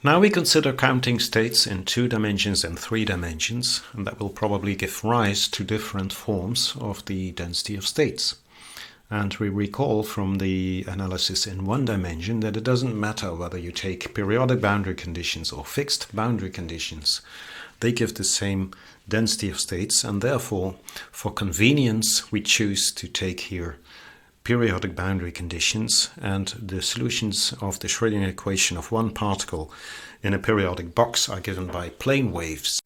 Now we consider counting states in 2 dimensions and 3 dimensions, and that will probably give rise to different forms of the density of states. And we recall from the analysis in 1 dimension that it doesn't matter whether you take periodic boundary conditions or fixed boundary conditions. They give the same density of states, and therefore, for convenience, we choose to take here periodic boundary conditions, and the solutions of the Schrödinger equation of one particle in a periodic box are given by plane waves.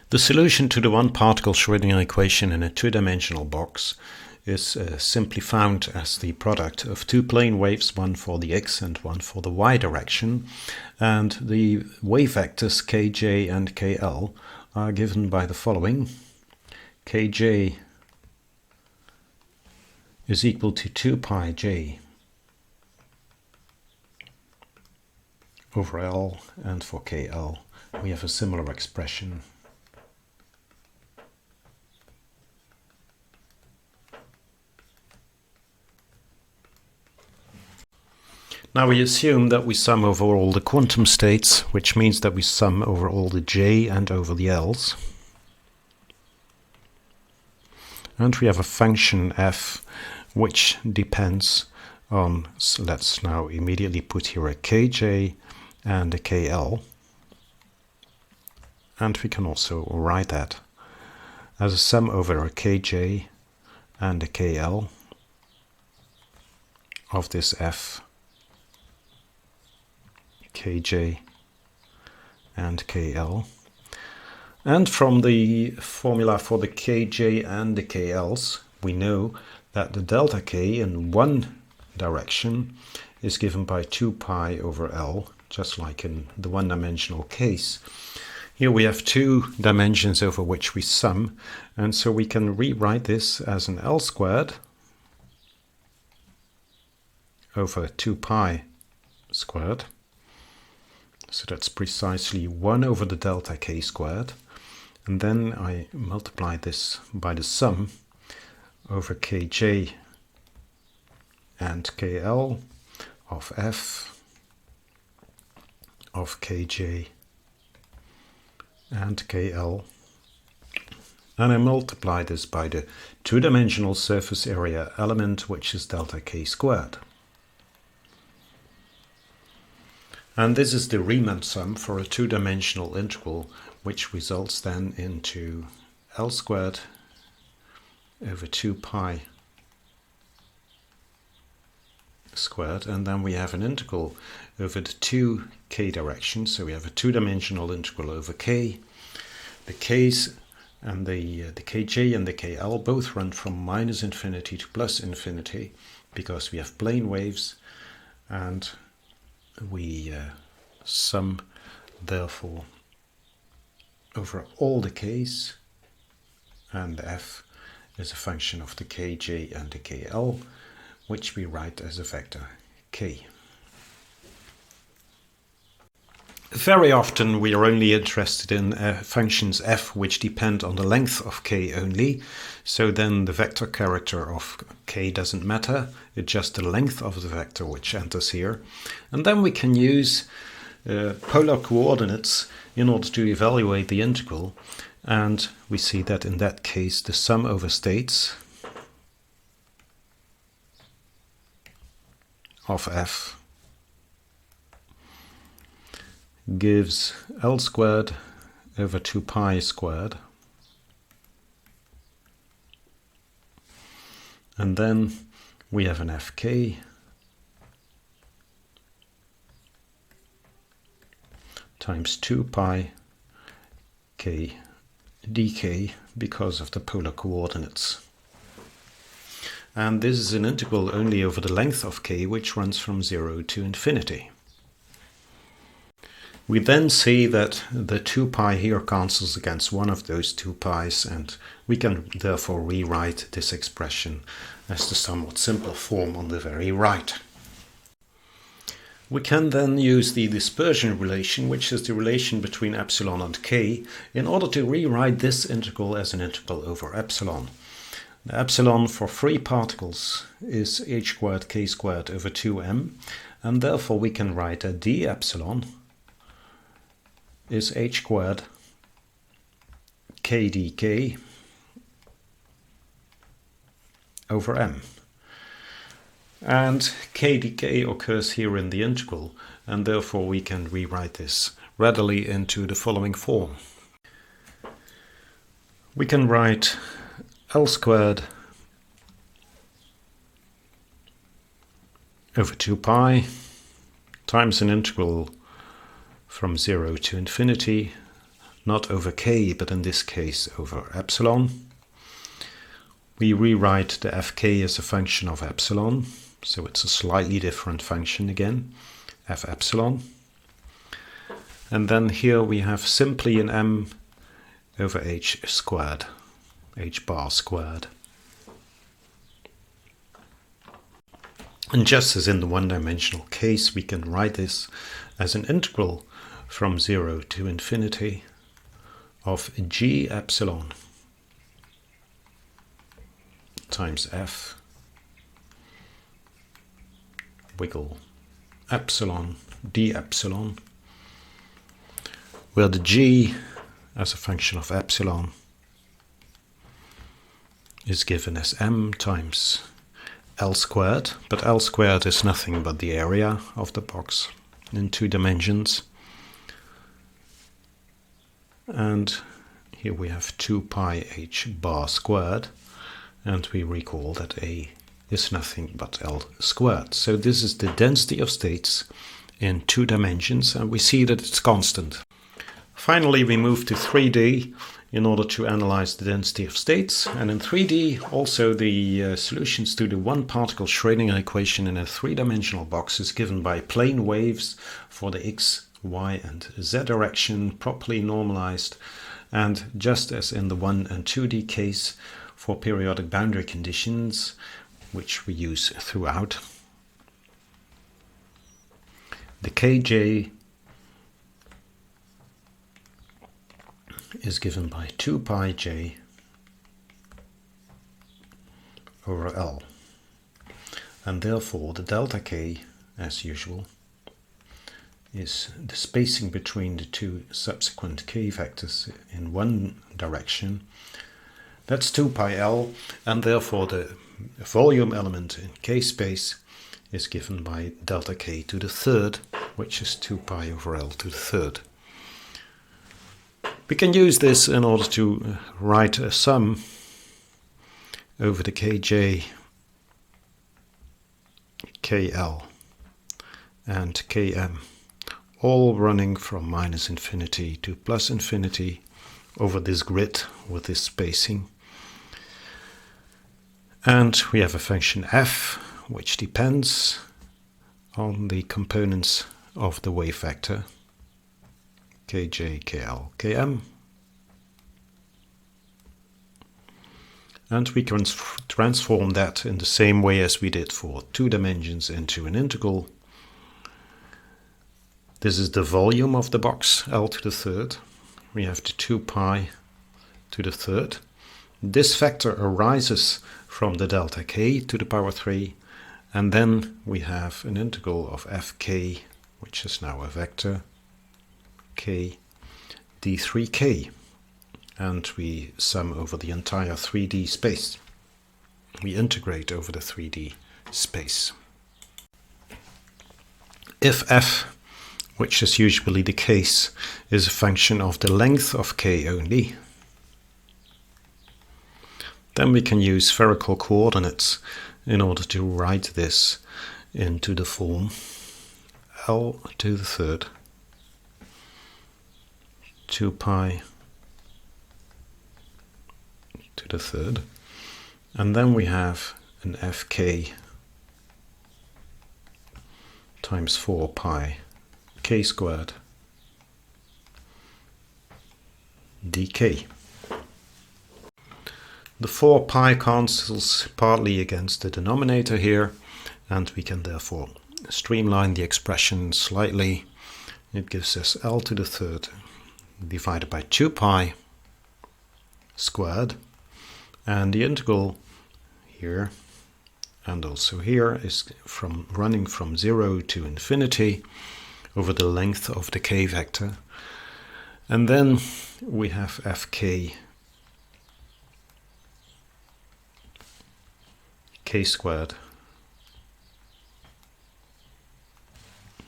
The solution to the one particle Schrödinger equation in a 2-dimensional box is simply found as the product of 2 plane waves, one for the x and one for the y direction, and the wave vectors kj and kl are given by the following. Kj is equal to 2 pi j over L, and for KL we have a similar expression. Now we assume that we sum over all the quantum states, which means that we sum over all the j and over the l's. And we have a function f which depends on, so let's now immediately put here a kj and a kl. And we can also write that as a sum over a kj and a kl of this f, kj and kl. And from the formula for the kj and the kl's, we know that the delta k in one direction is given by 2 pi over L, just like in the one-dimensional case. Here we have 2 dimensions over which we sum, and so we can rewrite this as an L squared over 2 pi squared. So that's precisely 1 over the delta k squared. And then I multiply this by the sum over kj and kl of f of kj and kl. And I multiply this by the 2-dimensional surface area element, which is delta k squared. And this is the Riemann sum for a 2-dimensional integral, which results then into L squared over 2 pi squared, and then we have an integral over the 2 k directions, so we have a 2-dimensional integral over k. The k's and the kj and the kl both run from minus infinity to plus infinity because we have plane waves, and we sum therefore over all the k's, and f is a function of the kj and the kl, which we write as a vector k. Very often we are only interested in functions f which depend on the length of k only, so then the vector character of k doesn't matter, it's just the length of the vector which enters here. And then we can use polar coordinates in order to evaluate the integral, and we see that in that case the sum over states of f gives L squared over 2 pi squared, and then we have an fk times 2 pi k dk because of the polar coordinates. And this is an integral only over the length of k, which runs from 0 to infinity. We then see that the 2 pi here cancels against one of those 2 pi's, and we can therefore rewrite this expression as the somewhat simpler form on the very right. We can then use the dispersion relation, which is the relation between epsilon and k, in order to rewrite this integral as an integral over epsilon. The epsilon for free particles is h squared k squared over 2m, and therefore we can write a d epsilon is h squared k dk over m. And k dk occurs here in the integral, and therefore we can rewrite this readily into the following form. We can write L squared over 2 pi times an integral from 0 to infinity, not over k, but in this case over epsilon. We rewrite the fk as a function of epsilon, so it's a slightly different function again, f epsilon. And then here we have simply an m over h squared, h bar squared. And just as in the one-dimensional case, we can write this as an integral from 0 to infinity of g epsilon times f wiggle epsilon d epsilon, where the g as a function of epsilon is given as m times L squared, but L squared is nothing but the area of the box in 2 dimensions. And here we have 2 pi h bar squared, and we recall that A is nothing but L squared. So this is the density of states in 2 dimensions, and we see that it's constant. Finally, we move to 3D in order to analyze the density of states. And in 3D, also the solutions to the one-particle Schrödinger equation in a 3-dimensional box is given by plane waves for the x, y, and z direction, properly normalized. And just as in the 1 and 2D case, for periodic boundary conditions, which we use throughout, the kj is given by 2 pi j over L. And therefore the delta k, as usual, is the spacing between the 2 subsequent k vectors in one direction. That's 2 pi L, and therefore the volume element in k space is given by delta k to the third, which is 2 pi over L to the third. We can use this in order to write a sum over the kj, kl, and km, all running from minus infinity to plus infinity over this grid with this spacing. And we have a function f, which depends on the components of the wave vector, kj, kl, km. And we can transform that in the same way as we did for 2 dimensions into an integral. This is the volume of the box, L to the third. We have the 2 pi to the third. This factor arises from the delta k to the power 3. And then we have an integral of fk, which is now a vector, k d3k, and we sum over the entire 3D space. We integrate over the 3D space. If f, which is usually the case, is a function of the length of k only, then we can use spherical coordinates in order to write this into the form L to the third 2 pi to the third, and then we have an fk times 4 pi k squared dk. The 4 pi cancels partly against the denominator here, and we can therefore streamline the expression slightly. It gives us L to the third divided by 2 pi squared, and the integral here and also here is running from 0 to infinity over the length of the k vector, And then we have Fk k squared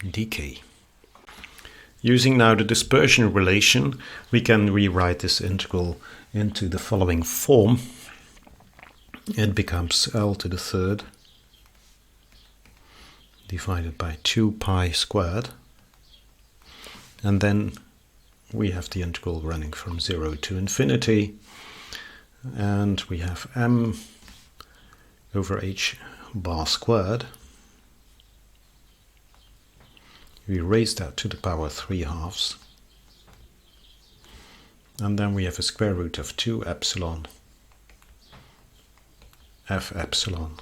dk. Using now the dispersion relation, we can rewrite this integral into the following form. It becomes L to the third divided by 2 pi squared, and then we have the integral running from 0 to infinity, and we have m over h bar squared. We raise that to the power 3/2, and then we have a square root of 2 epsilon f epsilon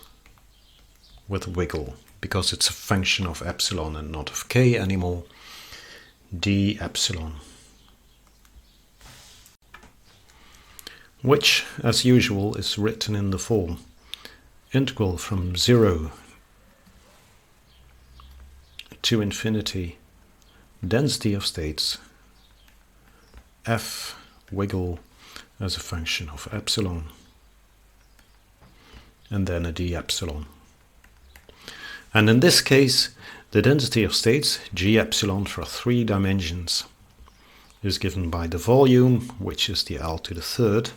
with a wiggle, because it's a function of epsilon and not of k anymore, d epsilon, which as usual is written in the form integral from 0 to infinity density of states f wiggle as a function of epsilon, and then a d epsilon. And in this case, the density of states, g epsilon for 3 dimensions, is given by the volume, which is the L to the third.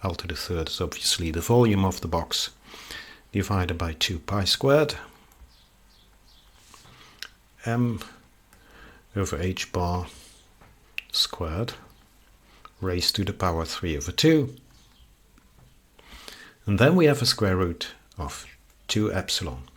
L to the third is obviously the volume of the box, divided by 2 pi squared, m over h bar squared, raised to the power 3/2. And then we have a square root of 2 epsilon.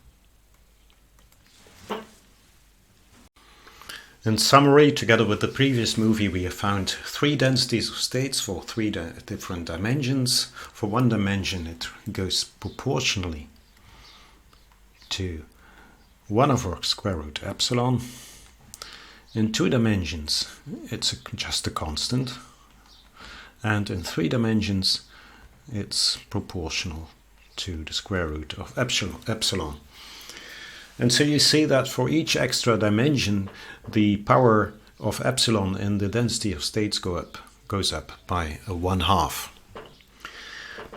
In summary, together with the previous movie, we have found 3 densities of states for 3 different dimensions. For 1 dimension, it goes proportionally to 1 over square root epsilon. In 2 dimensions, it's just a constant. And in 3 dimensions, it's proportional to the square root of epsilon. And so you see that for each extra dimension, the power of epsilon in the density of states goes up by 1/2.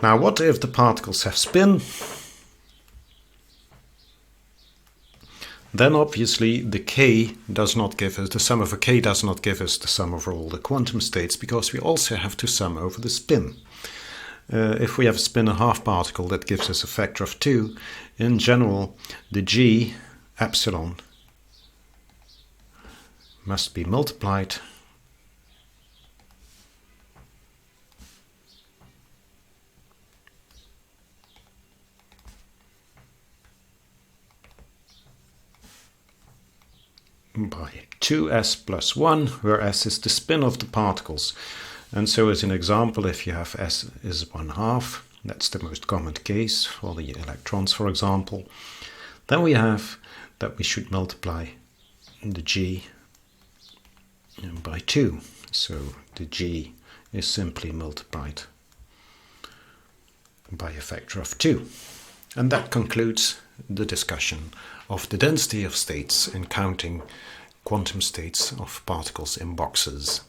Now, what if the particles have spin? Then obviously the k does not give us, the sum over k does not give us the sum over all the quantum states, because we also have to sum over the spin. If we have a spin a half particle, that gives us a factor of 2. In general, the g epsilon must be multiplied by 2s plus 1, where s is the spin of the particles. And so as an example, if you have s is 1/2, that's the most common case for the electrons, for example, then we have that we should multiply the g by 2. So the g is simply multiplied by a factor of 2. And that concludes the discussion of the density of states in counting quantum states of particles in boxes.